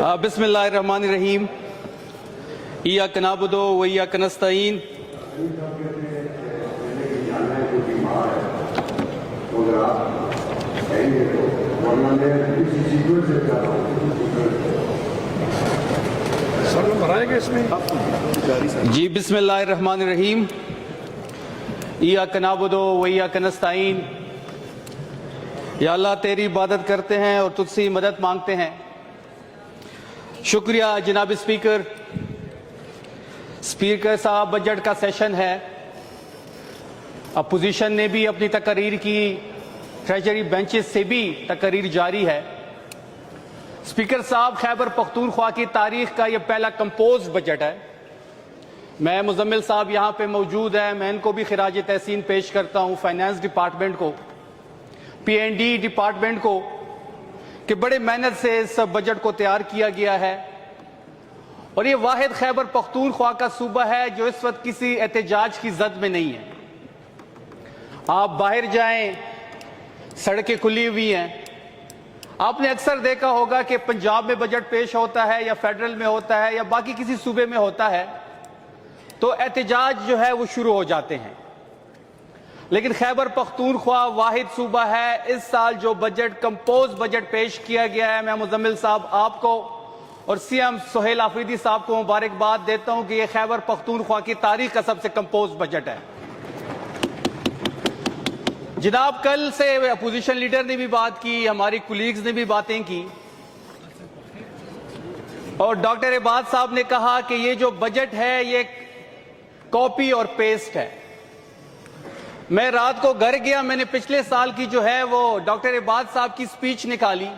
बिस्मिल्लाहिर्रहमानिर्रहीम। इय्याक नअबुदु व इय्याक नस्तईन। जी बिस्मिल्लाहिर्रहमानिर्रहीम। इय्याक नअबुदु व इय्याक नस्तईन। या अल्लाह तेरी इबादत करते हैं और तुझसे मदद मांगते हैं। शुक्रिया जनाब स्पीकर। स्पीकर साहब, बजट का सेशन है, अपोजिशन ने भी अपनी तकरीर की, ट्रेजरी बेंचेस से भी तकरीर जारी है। स्पीकर साहब, खैबर पख्तूनख्वा की तारीख का यह पहला कंपोज बजट है। मैं मुजम्मिल साहब यहाँ पे मौजूद है, मैं इनको भी खिराज तहसीन पेश करता हूँ, फाइनेंस डिपार्टमेंट को, पीएनडी डिपार्टमेंट को, कि बड़े मेहनत से इस बजट को तैयार किया गया है। और ये वाहिद खैबर पख्तूनख्वा का सूबा है जो इस वक्त किसी एहतजाज की जद में नहीं है। आप बाहर जाएं, सड़कें खुली हुई हैं। आपने अक्सर देखा होगा कि पंजाब में बजट पेश होता है या फेडरल में होता है या बाकी किसी सूबे में होता है तो एहतजाज जो है वो शुरू हो जाते हैं। लेकिन खैबर पख्तूनख्वा वाहिद सूबा है, इस साल जो बजट कंपोज बजट पेश किया गया है, मैं मुजम्मिल साहब आपको और सीएम सुहेल आफरीदी साहब को मुबारकबाद देता हूं कि यह खैबर पख्तूनख्वा की तारीख का सबसे कंपोज बजट है। जनाब, कल से अपोजिशन लीडर ने भी बात की, हमारी कुलीग्स ने भी बातें की और डॉक्टर इबाद साहब ने कहा कि ये जो बजट है ये कॉपी और पेस्ट है। मैं रात को घर गया, मैंने पिछले साल की जो है वो डॉक्टर इबाद साहब की स्पीच निकाली।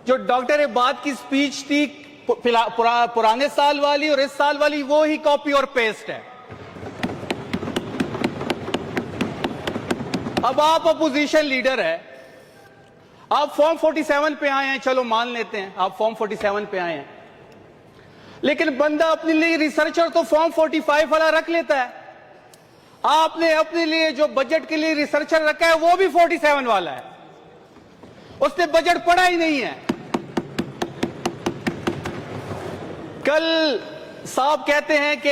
जो डॉक्टर इबाद की स्पीच थी पुराने साल वाली और इस साल वाली वो ही कॉपी और पेस्ट है। अब आप अपोजिशन लीडर है, आप फॉर्म 47 पे आए हैं, चलो मान लेते हैं आप फॉर्म 47 पे आए हैं, लेकिन बंदा अपने लिए रिसर्चर तो फॉर्म 45 वाला रख लेता है। आपने अपने लिए जो बजट के लिए रिसर्चर रखा है वो भी 47 वाला है, उसने बजट पढ़ा ही नहीं है। कल साहब कहते हैं कि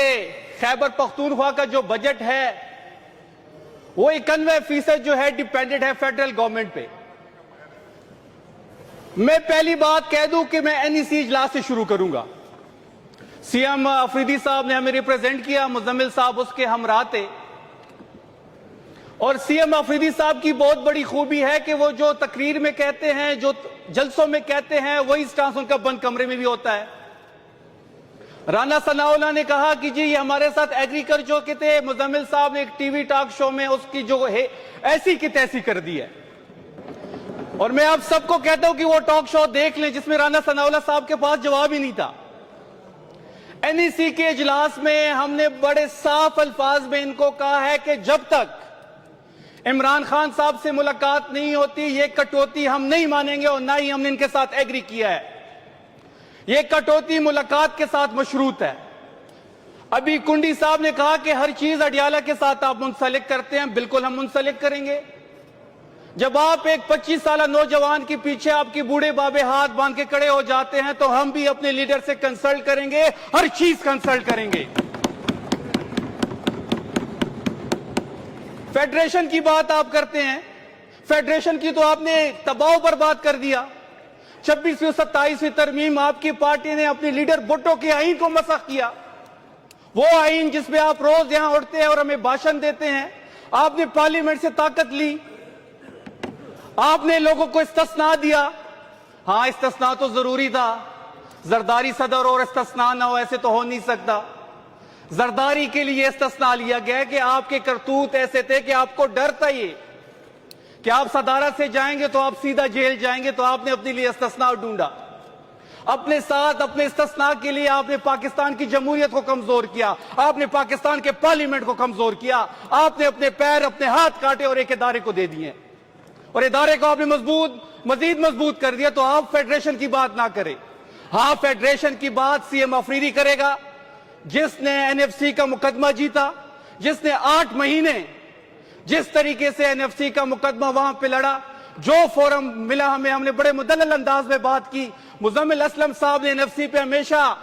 खैबर पख्तूनख्वा का जो बजट है वो 91% जो है डिपेंडेंट है फेडरल गवर्नमेंट पे। मैं पहली बात कह दूं कि मैं एनईसी इजलास से शुरू करूंगा। सीएम आफरीदी साहब ने हमें रिप्रेजेंट किया, मुजम्मिल साहब उसके हमराह थे और सीएम आफरीदी साहब की बहुत बड़ी खूबी है कि वो जो तकरीर में कहते हैं, जो जलसों में कहते हैं, वही स्टांस उनका बंद कमरे में भी होता है। राना सनाउल्लाह ने कहा कि जी ये हमारे साथ एग्रीकल्चर जो के थे, मुजम्मिल साहब ने एक टीवी टॉक शो में उसकी जो है ऐसी की तैसी कर दी है। और मैं आप सबको कहता हूं कि वो टॉक शो देख लें जिसमें राना सनाउल्लाह साहब के पास जवाब ही नहीं था। एनईसी के इजलास में हमने बड़े साफ अल्फाज में इनको कहा है कि जब तक इमरान खान साहब से मुलाकात नहीं होती ये कटौती हम नहीं मानेंगे और ना ही हमने इनके साथ एग्री किया है। ये कटौती मुलाकात के साथ मशरूत है। अभी कुंडी साहब ने कहा कि हर चीज अडियाला के साथ आप मुंसलिक करते हैं, बिल्कुल हम मुंसलिक करेंगे। जब आप एक 25 साल नौजवान के पीछे आपकी बूढ़े बाबे हाथ बांध के खड़े हो जाते हैं तो हम भी अपने लीडर से कंसल्ट करेंगे, हर चीज कंसल्ट करेंगे। फेडरेशन की बात आप करते हैं, फेडरेशन की तो आपने तबाह बर्बाद कर दिया। 26वीं 27वीं तरमीम आपकी पार्टी ने अपनी लीडर भुट्टो के आईन को मसख किया। वो आईन जिसमें आप रोज यहां उठते हैं और हमें भाषण देते हैं, आपने पार्लियामेंट से ताकत ली, आपने लोगों को इस्तिस्ना दिया। हां, इस्तिस्ना तो जरूरी था, जरदारी सदर और इस्तिस्ना ना हो ऐसे तो हो नहीं सकता। जरदारी के लिए इस्तिस्ना लिया गया कि आपके करतूत ऐसे थे कि आपको डर था ये कि आप सदारत से जाएंगे तो आप सीधा जेल जाएंगे, तो आपने अपने लिए इस्तिस्ना ढूंढा। अपने साथ अपने इस्तिस्ना के लिए आपने पाकिस्तान की जमहूरियत को कमजोर किया, आपने पाकिस्तान के पार्लियामेंट को कमजोर किया, आपने अपने पैर अपने हाथ काटे और एक इदारे को दे दिए और इदारे को आपने मजीद मजबूत कर दिया। तो आप फेडरेशन की बात ना करें। हाँ, फेडरेशन की बात सीएम अफरीदी करेगा, जिसने एनएफसी का मुकदमा जीता, जिसने 8 महीने जिस तरीके से एनएफसी का मुकदमा वहां पे लड़ा, जो फोरम मिला हमें, हमने बड़े मुदल्लल अंदाज में बात की। मुजम्मिल असलम साहब ने एनएफसी पे हमेशा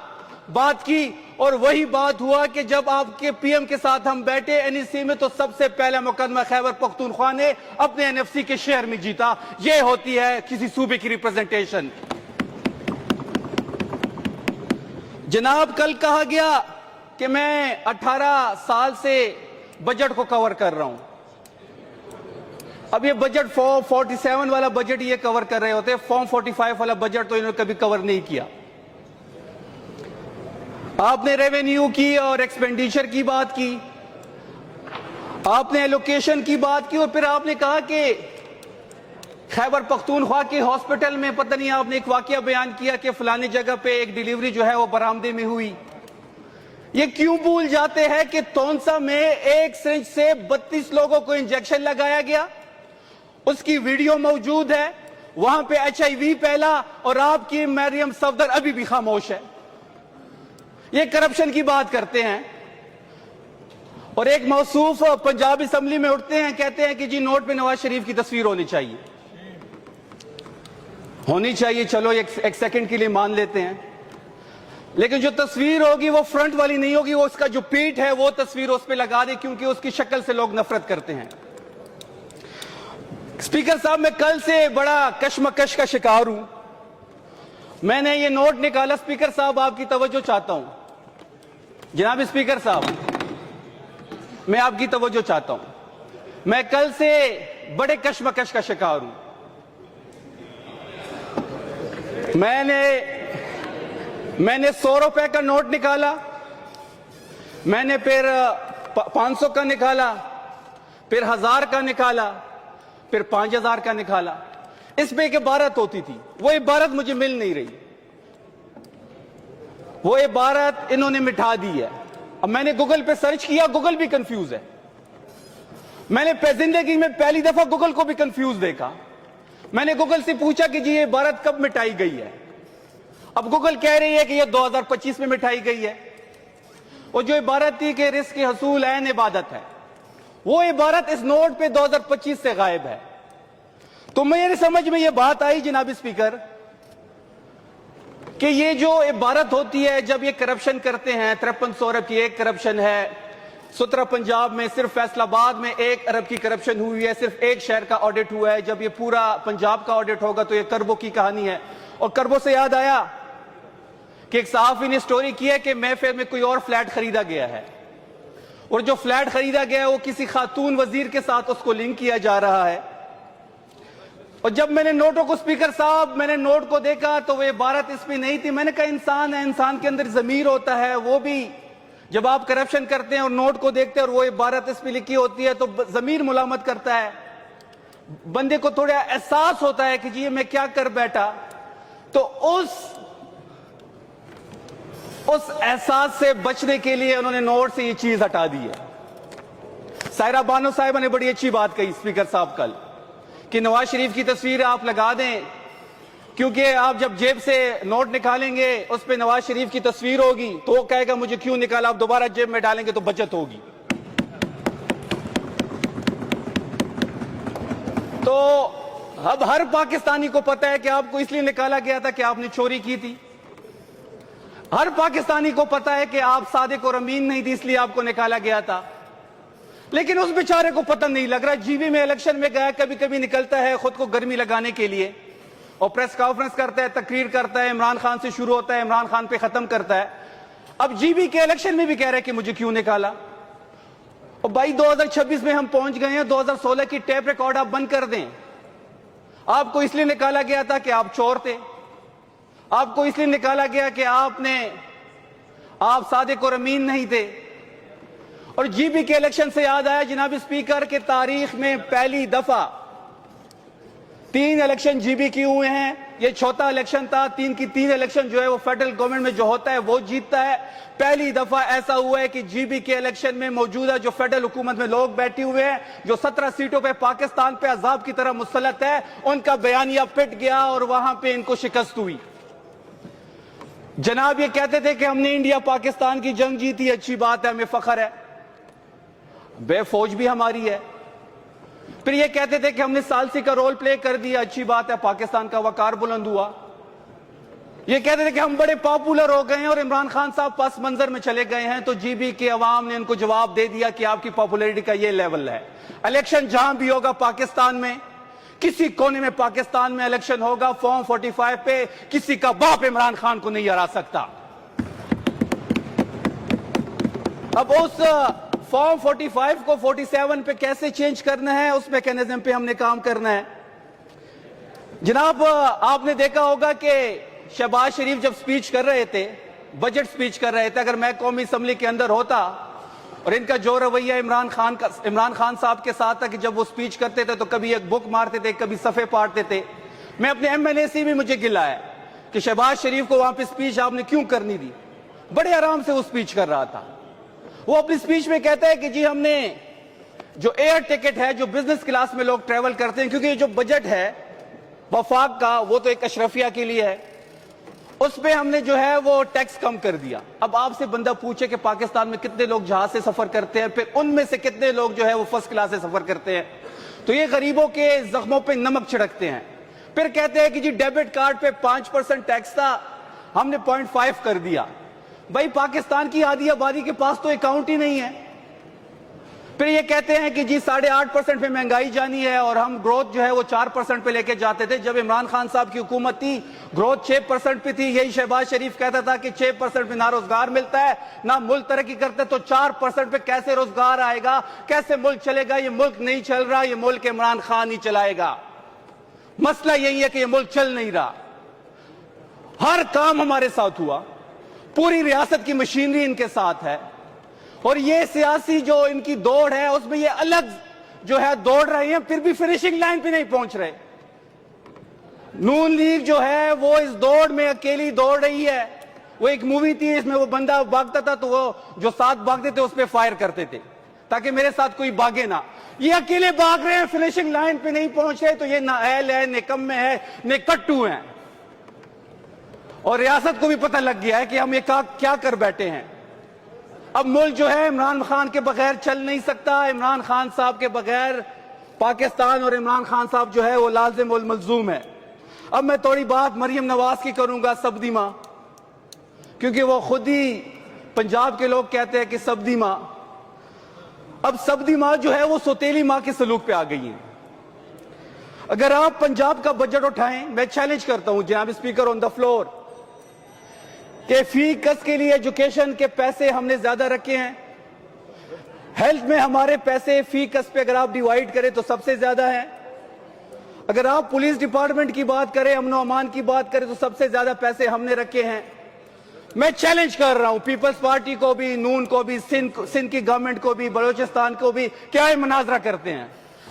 बात की, और वही बात हुआ कि जब आपके पीएम के साथ हम बैठे एनईसी में, तो सबसे पहला मुकदमा खैबर पख्तूनख्वा ने अपने एनएफसी के शहर में जीता। यह होती है किसी सूबे की रिप्रेजेंटेशन। जनाब, कल कहा गया कि मैं 18 साल से बजट को कवर कर रहा हूं। अब ये बजट फॉर्म 47 वाला बजट ये कवर कर रहे होते, फॉर्म 45 वाला बजट तो इन्होंने कभी कवर नहीं किया। आपने रेवेन्यू की और एक्सपेंडिचर की बात की, आपने एलोकेशन की बात की, और फिर आपने कहा कि खैबर पख्तूनख्वा के हॉस्पिटल में पता नहीं आपने एक वाकया बयान किया कि फलानी जगह पे एक डिलीवरी जो है वो बरामदे में हुई। ये क्यों भूल जाते हैं कि तौंसा में एक सिरिंज से 32 लोगों को इंजेक्शन लगाया गया, उसकी वीडियो मौजूद है, वहां पे HIV फैला, और आपकी मरियम सफदर अभी भी खामोश है। ये करप्शन की बात करते हैं, और एक मौसूफ पंजाब असेंबली में उठते हैं, कहते हैं कि जी नोट पे नवाज शरीफ की तस्वीर होनी चाहिए। चलो एक सेकंड के लिए मान लेते हैं, लेकिन जो तस्वीर होगी वो फ्रंट वाली नहीं होगी, वो उसका जो पीठ है वो तस्वीर उस पर लगा दे, क्योंकि उसकी शक्ल से लोग नफरत करते हैं। स्पीकर साहब, मैं कल से बड़ा कशमकश का शिकार हूं। मैंने ये नोट निकाला। स्पीकर साहब, आपकी तवज्जो चाहता हूं। जनाब स्पीकर साहब, मैं आपकी तवज्जो चाहता हूं। मैं कल से बड़े कशमकश का शिकार हूं। मैंने 100 रुपए का नोट निकाला, मैंने फिर 500 का निकाला, फिर 1000 का निकाला, फिर 5000 का निकाला। इसमें एक इबारत होती थी, वो इबारत मुझे मिल नहीं रही, वो इबारत इन्होंने मिटा दी है। अब मैंने गूगल पे सर्च किया, गूगल भी कंफ्यूज है। मैंने जिंदगी में पहली दफा गूगल को भी कंफ्यूज देखा। मैंने गूगल से पूछा कि जी ये इबारत कब मिटाई गई है। अब गूगल कह रही है कि ये 2025 में मिटाई गई है। और जो इबारत थी कि रिस्क हसूल ऐन इबादत है, वो इबारत इस नोट पे 2025 से गायब है। तो मेरी समझ में ये बात आई जनाब स्पीकर कि ये जो इबारत होती है जब ये करप्शन करते हैं, 5300 अरब की एक करप्शन है, 17 पंजाब में सिर्फ फैसलाबाद में 1 अरब की करप्शन हुई है, सिर्फ एक शहर का ऑडिट हुआ है। जब ये पूरा पंजाब का ऑडिट होगा तो ये करबो की कहानी है। और करबो से याद आया कि एक सहाफी ने स्टोरी की है कि महफिल में कोई और फ्लैट खरीदा गया है, और जो फ्लैट खरीदा गया है वो किसी खातून वजीर के साथ उसको लिंक किया जा रहा है। और जब मैंने नोटों को, स्पीकर साहब, मैंने नोट को देखा तो वो इबारत इसमें नहीं थी। मैंने कहा इंसान है, इंसान के अंदर ज़मीर होता है, वो भी जब आप करप्शन करते हैं और नोट को देखते हैं और वो इबारत इस पे लिखी होती है तो ज़मीर मुलामत करता है, बंदे को थोड़ा एहसास होता है कि जी मैं क्या कर बैठा। तो उस एहसास से बचने के लिए उन्होंने नोट से ये चीज हटा दी है। सायरा बानो साहिबा ने बड़ी अच्छी बात कही स्पीकर साहब कल, कि नवाज शरीफ की तस्वीर आप लगा दें, क्योंकि आप जब जेब से नोट निकालेंगे उस पे नवाज शरीफ की तस्वीर होगी तो वो कहेगा मुझे क्यों निकाला, आप दोबारा जेब में डालेंगे तो बचत होगी। तो अब हर पाकिस्तानी को पता है कि आपको इसलिए निकाला गया था कि आपने चोरी की थी। हर पाकिस्तानी को पता है कि आप सादिक और अमीन नहीं थी, इसलिए आपको निकाला गया था। लेकिन उस बेचारे को पता नहीं लग रहा। जीबी में इलेक्शन में गया, कभी कभी निकलता है खुद को गर्मी लगाने के लिए और प्रेस कॉन्फ्रेंस करता है, तकरीर करता है, इमरान खान से शुरू होता है, इमरान खान पे खत्म करता है। अब जीबी के इलेक्शन में भी कह रहा है कि मुझे क्यों निकाला। और भाई 2026 में हम पहुंच गए हैं, 2016 की टेप रिकॉर्ड आप बंद कर दें। आपको इसलिए निकाला गया था कि आप चोर थे, आपको इसलिए निकाला गया कि आप सादिक और अमीन नहीं थे। और जीबी के इलेक्शन से याद आया जनाब स्पीकर के तारीख में पहली दफा 3 इलेक्शन जीबी की हुए हैं, ये चौथा इलेक्शन था। 3 की 3 इलेक्शन जो है वो फेडरल गवर्नमेंट में जो होता है वो जीतता है। पहली दफा ऐसा हुआ है कि जीबी के इलेक्शन में मौजूदा जो फेडरल हुकूमत में लोग बैठे हुए हैं, जो 17 सीटों पे पाकिस्तान पे अजाब की तरह मुसल्लत है, उनका बयानिया पिट गया और वहां पे इनको शिकस्त हुई। जनाब ये कहते थे कि हमने इंडिया पाकिस्तान की जंग जीती, अच्छी बात है, हमें फख्र है, बेफौज भी हमारी है। फिर ये कहते थे कि हमने सालसी का रोल प्ले कर दिया, अच्छी बात है, पाकिस्तान का वकार बुलंद हुआ। ये कहते थे कि हम बड़े पॉपुलर हो गए हैं और इमरान खान साहब पस मंजर में चले गए हैं, तो जीबी के अवाम ने उनको जवाब दे दिया कि आपकी पॉपुलैरिटी का ये लेवल है। इलेक्शन जहां भी होगा पाकिस्तान में, किसी कोने में पाकिस्तान में इलेक्शन होगा, फॉर्म 45 पे किसी का बाप इमरान खान को नहीं हरा सकता। अब उस फॉर्म 45 को 47 पे कैसे चेंज करना है, उस मैकेनिज्म पे हमने काम करना है। जनाब, आपने देखा होगा कि शहबाज शरीफ जब स्पीच कर रहे थे, बजट स्पीच कर रहे थे, अगर मैं कौमी असम्बली के अंदर होता और इनका जो रवैया इमरान खान साहब के साथ था कि जब वो स्पीच करते थे तो कभी एक बुक मारते थे, कभी सफ़े पाटते थे। मैं अपने एमएनए से भी मुझे गिला है कि शहबाज शरीफ को वहां पे स्पीच आपने क्यों करनी दी। बड़े आराम से वो स्पीच कर रहा था। वो अपनी स्पीच में कहता है कि जी हमने जो एयर टिकट है, जो बिजनेस क्लास में लोग ट्रेवल करते हैं, क्योंकि जो बजट है वफाक का वो तो एक अशरफिया के लिए है, उस पे हमने जो है वो टैक्स कम कर दिया। अब आपसे बंदा पूछे कि पाकिस्तान में कितने लोग जहाज से सफर करते हैं, फिर उनमें से कितने लोग जो है वो फर्स्ट क्लास से सफर करते हैं, तो ये गरीबों के जख्मों पे नमक छिड़कते हैं। फिर कहते हैं कि जी डेबिट कार्ड पे 5% टैक्स था, हमने 0.5 कर दिया। भाई पाकिस्तान की आधी आबादी के पास तो अकाउंट ही नहीं है। फिर ये कहते हैं कि जी 8.5% पे महंगाई जानी है और हम ग्रोथ जो है वो 4% पे लेके जाते थे। जब इमरान खान साहब की हुकूमत थी ग्रोथ 6% पे थी। यही शहबाज शरीफ कहता था कि 6% पे ना रोजगार मिलता है ना मुल्क तरक्की करता है, तो 4% पे कैसे रोजगार आएगा, कैसे मुल्क चलेगा। ये मुल्क नहीं चल रहा, ये मुल्क इमरान खान ही चलाएगा। मसला यही है कि ये मुल्क चल नहीं रहा। हर काम हमारे साथ हुआ, पूरी रियासत की मशीनरी इनके साथ है, और ये सियासी जो इनकी दौड़ है उसमें ये अलग जो है दौड़ रहे हैं, फिर भी फिनिशिंग लाइन पे नहीं पहुंच रहे। नून लीग जो है वो इस दौड़ में अकेली दौड़ रही है। वो एक मूवी थी, इसमें वो बंदा भागता था तो वो जो साथ भागते थे उस पर फायर करते थे ताकि मेरे साथ कोई भागे ना। ये अकेले भाग रहे हैं, फिनिशिंग लाइन पे नहीं पहुंच रहे। तो ये नाअहल है, निकम्मे है, निकट्टू हैं। और रियासत को भी पता लग गया है कि हम ये क्या कर बैठे हैं। अब मुल्क जो है इमरान खान के बगैर चल नहीं सकता। इमरान खान साहब के बगैर पाकिस्तान और इमरान खान साहब जो है वो लाजिम और मलजूम है। अब मैं थोड़ी बात मरियम नवाज की करूंगा, सब्दी मां, क्योंकि वो खुद ही पंजाब के लोग कहते हैं कि सब्दी मां। अब सब्दी मां जो है वो सौतेली मां के सलूक पे आ गई है। अगर आप पंजाब का बजट उठाएं, मैं चैलेंज करता हूं जनाब स्पीकर ऑन द फ्लोर कि फी कस के लिए एजुकेशन के पैसे हमने ज्यादा रखे हैं। हेल्थ में हमारे पैसे फी कस पे अगर आप डिवाइड करें तो सबसे ज्यादा है। अगर आप पुलिस डिपार्टमेंट की बात करें, अमन व अमान की बात करें, तो सबसे ज्यादा पैसे हमने रखे हैं। मैं चैलेंज कर रहा हूं पीपल्स पार्टी को भी, नून को भी, सिंध की गवर्नमेंट को भी, बलोचिस्तान को भी, क्या ये मुनाजरा करते हैं।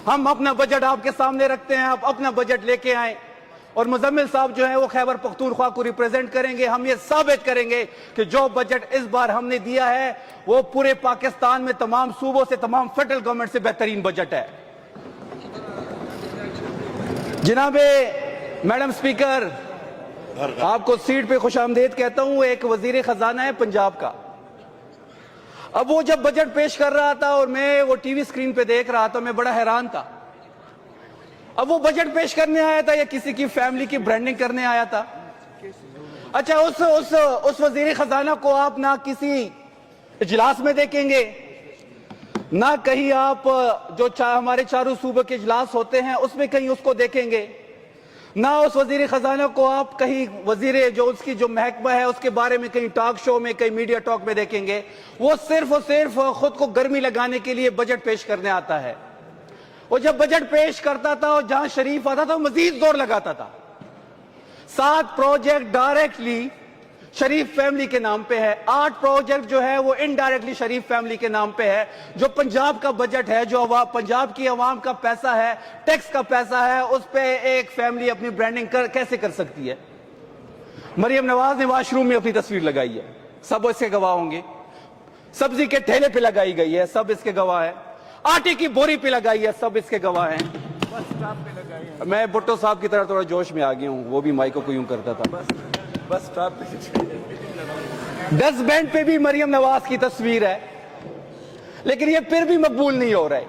हम अपना बजट आपके सामने रखते हैं, आप अपना बजट लेके आए और मुजम्मिल साहब जो है वो खैबर पख्तूनख्वा को रिप्रेजेंट करेंगे। हम ये साबित करेंगे कि जो बजट इस बार हमने दिया है वो पूरे पाकिस्तान में तमाम सूबों से, तमाम फेडरल गवर्नमेंट से बेहतरीन बजट है। जनाबे मैडम स्पीकर, आपको सीट पे खुशामदीद कहता हूं। एक वजीर खजाना है पंजाब का। अब वो जब बजट पेश कर रहा था और मैं वो टीवी स्क्रीन पे देख रहा था, मैं बड़ा हैरान था। अब वो बजट पेश करने आया था या किसी की फैमिली की ब्रांडिंग करने आया था? अच्छा, उस वजीर खजाना को आप ना किसी इजलास में देखेंगे, ना कहीं आप जो हमारे चारों सूबे के इजलास होते हैं उसमें कहीं उसको देखेंगे, ना उस वजीर खजाना को आप कहीं वजीर जो उसकी जो महकमा है उसके बारे में कहीं टॉक शो में, कहीं मीडिया टॉक में देखेंगे। वो सिर्फ और सिर्फ खुद को गर्मी लगाने के लिए बजट पेश करने आता है। वो जब बजट पेश करता था और जहां शरीफ आता था मजीद जोर लगाता था। 7 प्रोजेक्ट डायरेक्टली शरीफ फैमिली के नाम पे है, 8 प्रोजेक्ट जो है वो इनडायरेक्टली शरीफ फैमिली के नाम पे है। जो पंजाब का बजट है, जो पंजाब की आवाम का पैसा है, टैक्स का पैसा है, उस पे एक फैमिली अपनी ब्रांडिंग कैसे कर सकती है? मरियम नवाज ने वॉशरूम में अपनी तस्वीर लगाई है, सब इसके गवाह होंगे। सब्जी के ठेले पे लगाई गई है, सब इसके गवाह है। आटे की बोरी पे लगाई है, सब इसके गवाह हैं। बस स्टॉप पे लगाई है। मैं भुट्टो साहब की तरह थोड़ा जोश में आ गया हूं, वो भी माइको को यूं करता था। बस स्टॉप पे। डस्ट बैंड पे भी मरियम नवाज की तस्वीर है, लेकिन ये फिर भी मकबूल नहीं हो रहा है।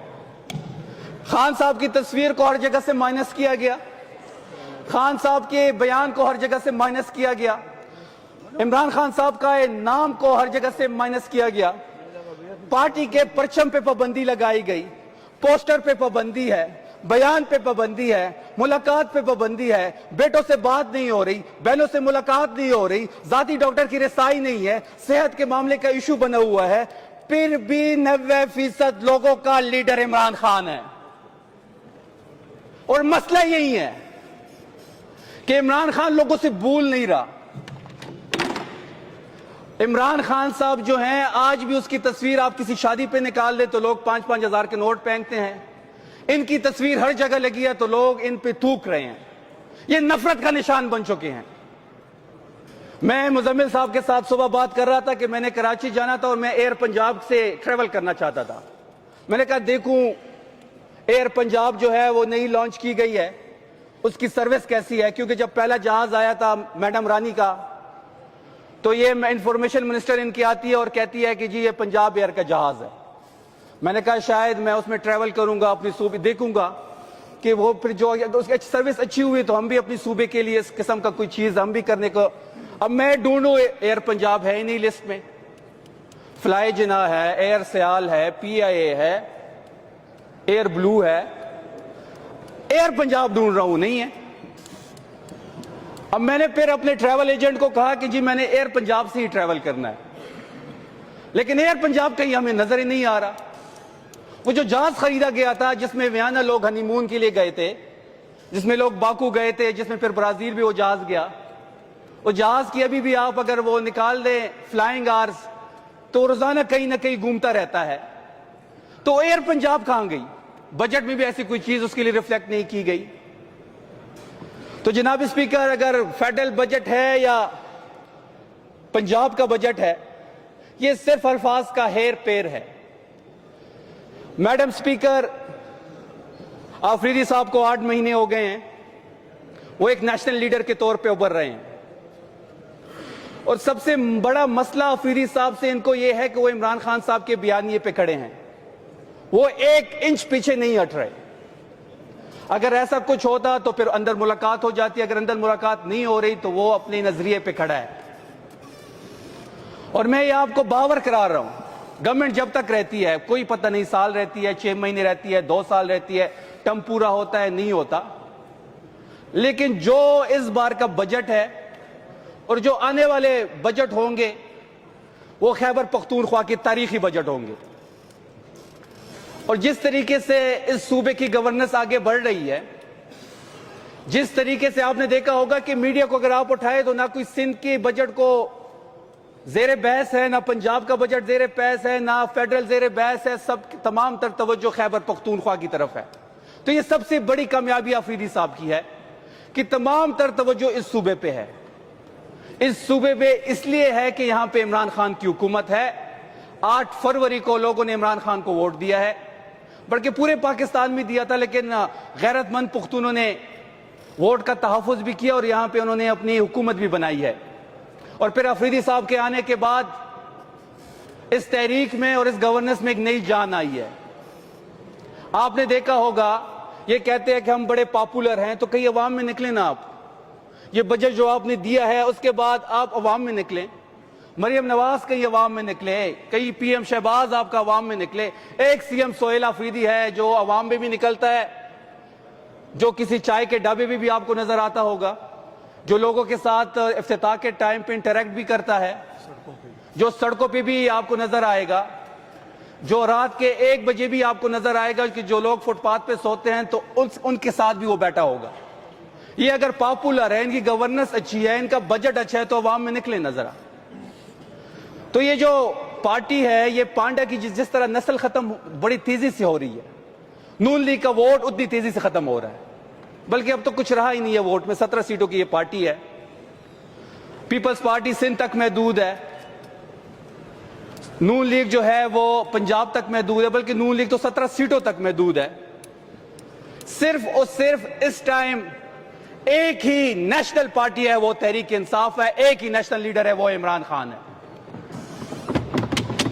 खान साहब की तस्वीर को हर जगह से माइनस किया गया, खान साहब के बयान को हर जगह से माइनस किया गया, इमरान खान साहब का नाम को हर जगह से माइनस किया गया, पार्टी के परचम पे पाबंदी लगाई गई, पोस्टर पे पाबंदी है, बयान पे पाबंदी है, मुलाकात पे पाबंदी है, बेटों से बात नहीं हो रही, बहनों से मुलाकात नहीं हो रही, जाती डॉक्टर की रसाई नहीं है, सेहत के मामले का इशू बना हुआ है, फिर भी 90% लोगों का लीडर इमरान खान है। और मसला यही है कि इमरान खान लोगों से भूल नहीं रहा। इमरान खान साहब जो हैं, आज भी उसकी तस्वीर आप किसी शादी पे निकाल दे तो लोग 5-5 हजार के नोट फेंकते हैं, इनकी तस्वीर हर जगह लगी है तो लोग इन पे थूक रहे हैं। ये नफरत का निशान बन चुके हैं। मैं मुजम्मिल साहब के साथ सुबह बात कर रहा था कि मैंने कराची जाना था और मैं एयर पंजाब से ट्रेवल करना चाहता था। मैंने कहा देखूं एयर पंजाब जो है वो नई लॉन्च की गई है, उसकी सर्विस कैसी है, क्योंकि जब पहला जहाज आया था मैडम रानी का तो ये इंफॉर्मेशन मिनिस्टर इनकी आती है और कहती है कि जी ये पंजाब एयर का जहाज है। मैंने कहा शायद मैं उसमें ट्रैवल करूंगा, अपनी सूबे देखूंगा कि वो फिर जो उसकी सर्विस अच्छी हुई तो हम भी अपनी सूबे के लिए इस किस्म का कोई चीज हम भी करने को। अब मैं ढूंढूं, एयर पंजाब है ही नहीं लिस्ट में, फ्लाई जिना है, एयर सयाल है, PIA है, एयर ब्लू है, एयर पंजाब ढूंढ रहा हूं, नहीं है। अब मैंने फिर अपने ट्रैवल एजेंट को कहा कि जी मैंने एयर पंजाब से ही ट्रैवल करना है, लेकिन एयर पंजाब कहीं हमें नजर ही नहीं आ रहा। वो जो जहाज खरीदा गया था जिसमें वियना लोग हनीमून के लिए गए थे, जिसमें लोग बाकू गए थे, जिसमें फिर ब्राजील भी वो जहाज गया, वो जहाज की अभी भी आप अगर वो निकाल दें फ्लाइंग आवर्स तो रोजाना कहीं ना कहीं घूमता रहता है। तो एयर पंजाब कहां गई? बजट में भी ऐसी कोई चीज उसके लिए रिफ्लेक्ट नहीं की गई। तो जनाब स्पीकर, अगर फेडरल बजट है या पंजाब का बजट है, ये सिर्फ अल्फाज का हेर पेर है। मैडम स्पीकर, आफरीदी साहब को 8 महीने हो गए हैं, वो एक नेशनल लीडर के तौर पे उभर रहे हैं और सबसे बड़ा मसला आफरीदी साहब से इनको यह है कि वो इमरान खान साहब के बयानिए पे खड़े हैं, वो 1 इंच पीछे नहीं हट रहे। अगर ऐसा कुछ होता तो फिर अंदर मुलाकात हो जाती, अगर अंदर मुलाकात नहीं हो रही तो वो अपने नजरिए पे खड़ा है। और मैं ये आपको बावर करा रहा हूं, गवर्नमेंट जब तक रहती है कोई पता नहीं, साल रहती है, 6 महीने रहती है, 2 साल रहती है, टर्म पूरा होता है, नहीं होता, लेकिन जो इस बार का बजट है और जो आने वाले बजट होंगे वो खैबर पख्तूनख्वा की तारीखी बजट होंगे। और जिस तरीके से इस सूबे की गवर्नेंस आगे बढ़ रही है, जिस तरीके से आपने देखा होगा कि मीडिया को अगर आप उठाए तो ना कोई सिंध के बजट को जेर बहस है, ना पंजाब का बजट जेर बहस है, ना फेडरल जेर बहस है, सब तमाम तर तवज्जो खैबर पख्तूनख्वा की तरफ है। तो ये सबसे बड़ी कामयाबी आफरीदी साहब की है कि तमाम तर तवज्जो इस सूबे पे है। इस सूबे पे इसलिए है कि यहां पे इमरान खान की हुकूमत है। 8 फरवरी को लोगों ने इमरान खान को वोट दिया है, बल्कि पूरे पाकिस्तान में दिया था, लेकिन गैरतमंद पुख्तूनों ने वोट का तहफ़्फ़ुज़ भी किया और यहां पे उन्होंने अपनी हुकूमत भी बनाई है। और फिर अफरीदी साहब के आने के बाद इस तहरीक में और इस गवर्नेंस में एक नई जान आई है। आपने देखा होगा, ये कहते हैं कि हम बड़े पॉपुलर हैं, तो कई अवाम में निकले ना आप। ये बजट जो आपने दिया है उसके बाद आप अवाम में निकले, मरियम नवाज कई अवाम में निकले, कई PM शहबाज आपका अवाम में निकले, एक CM सोहेल अफरीदी है जो अवाम में भी निकलता है, जो किसी चाय के ढाबे में भी आपको नजर आता होगा, जो लोगों के साथ इफ्तिताह के टाइम पे इंटरेक्ट भी करता है, जो सड़कों पे भी आपको नजर आएगा, जो रात के 1 बजे भी आपको नजर आएगा कि जो लोग फुटपाथ पे सोते हैं तो उनके साथ भी वो बैठा होगा। ये अगर पॉपुलर है, इनकी गवर्नेंस अच्छी है, इनका बजट अच्छा है, तो अवाम में निकले नजर आ। तो ये जो पार्टी है, ये पांडा की जिस तरह नस्ल खत्म बड़ी तेजी से हो रही है, नून लीग का वोट उतनी तेजी से खत्म हो रहा है, बल्कि अब तो कुछ रहा ही नहीं है वोट में। 17 सीटों की ये पार्टी है। पीपल्स पार्टी सिंध तक महदूद है, नून लीग जो है वो पंजाब तक महदूद है, बल्कि नून लीग तो 17 सीटों तक महदूद है। सिर्फ और सिर्फ इस टाइम एक ही नेशनल पार्टी है, वो तहरीक इंसाफ है, एक ही नेशनल लीडर है, वो इमरान खान है।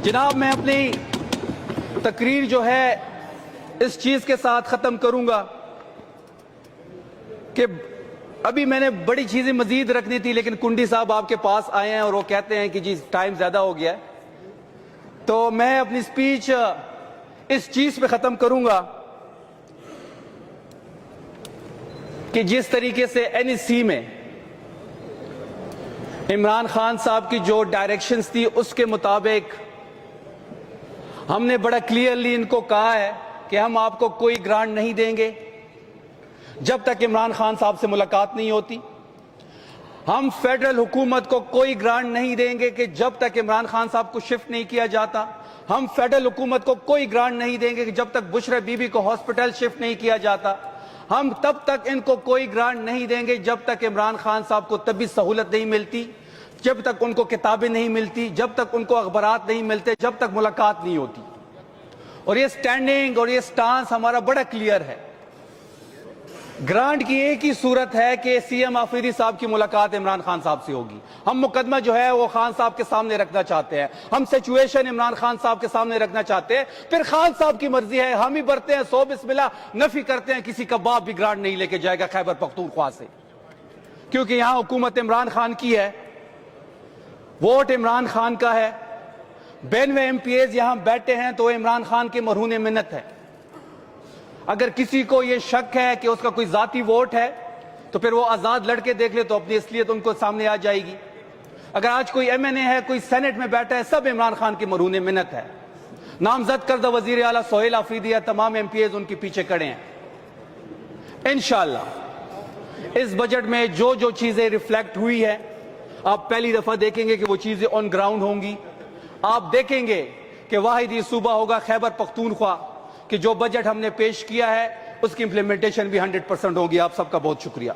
जनाब, मैं अपनी तकरीर जो है इस चीज के साथ खत्म करूंगा कि अभी मैंने बड़ी चीजें मजीद रखनी थी, लेकिन कुंडी साहब आपके पास आए हैं और वो कहते हैं कि जी टाइम ज्यादा हो गया है, तो मैं अपनी स्पीच इस चीज पे खत्म करूंगा कि जिस तरीके से एनईसी में इमरान खान साहब की जो डायरेक्शंस थी उसके मुताबिक हमने बड़ा क्लियरली इनको कहा है कि हम आपको कोई ग्रांट नहीं देंगे जब तक इमरान खान साहब से मुलाकात नहीं होती। हम फेडरल हुकूमत को कोई ग्रांट नहीं देंगे कि जब तक इमरान खान साहब को शिफ्ट नहीं किया जाता। हम फेडरल हुकूमत को कोई ग्रांट नहीं देंगे कि जब तक बुशरा बीबी को हॉस्पिटल शिफ्ट नहीं किया जाता। हम तब तक इनको कोई ग्रांट नहीं देंगे जब तक इमरान खान साहब को तबी सहूलत नहीं मिलती, जब तक उनको किताबें नहीं मिलती, जब तक उनको अखबारात नहीं मिलते, जब तक मुलाकात नहीं होती। और ये स्टैंडिंग और ये स्टांस हमारा बड़ा क्लियर है। ग्रांट की एक ही सूरत है कि सीएम आफरीदी साहब की मुलाकात इमरान खान साहब से होगी। हम मुकदमा जो है वो खान साहब के सामने रखना चाहते हैं, हम सिचुएशन इमरान खान साहब के सामने रखना चाहते हैं। फिर खान साहब की मर्जी है, हम ही बरते हैं 100 बिस्मिल्लाह, नफी करते हैं किसी का बाप भी ग्रांट नहीं लेके जाएगा खैबर पख्तूनख्वा से, क्योंकि यहां हुकूमत इमरान खान की है, वोट इमरान खान का है। 92 एमपीएज यहां बैठे हैं तो इमरान खान के मरहून मिन्नत है। अगर किसी को यह शक है कि उसका कोई जाती वोट है तो फिर वो आजाद लड़के देख ले, तो अपनी असलियत उनको सामने आ जाएगी। अगर आज कोई एमएनए है, कोई सेनेट में बैठा है, सब इमरान खान की मरहून मिन्नत है। नामजद करदा वजीर आला सोहेल आफरीदी या तमाम एमपीएज उनके पीछे खड़े हैं। इंशाअल्लाह इस बजट में जो जो चीजें रिफ्लेक्ट हुई है, आप पहली दफा देखेंगे कि वो चीजें ऑन ग्राउंड होंगी। आप देखेंगे कि वाहिद ये सूबा होगा खैबर पख्तूनख्वा कि जो बजट हमने पेश किया है उसकी इंप्लीमेंटेशन भी 100% होगी। आप सबका बहुत शुक्रिया।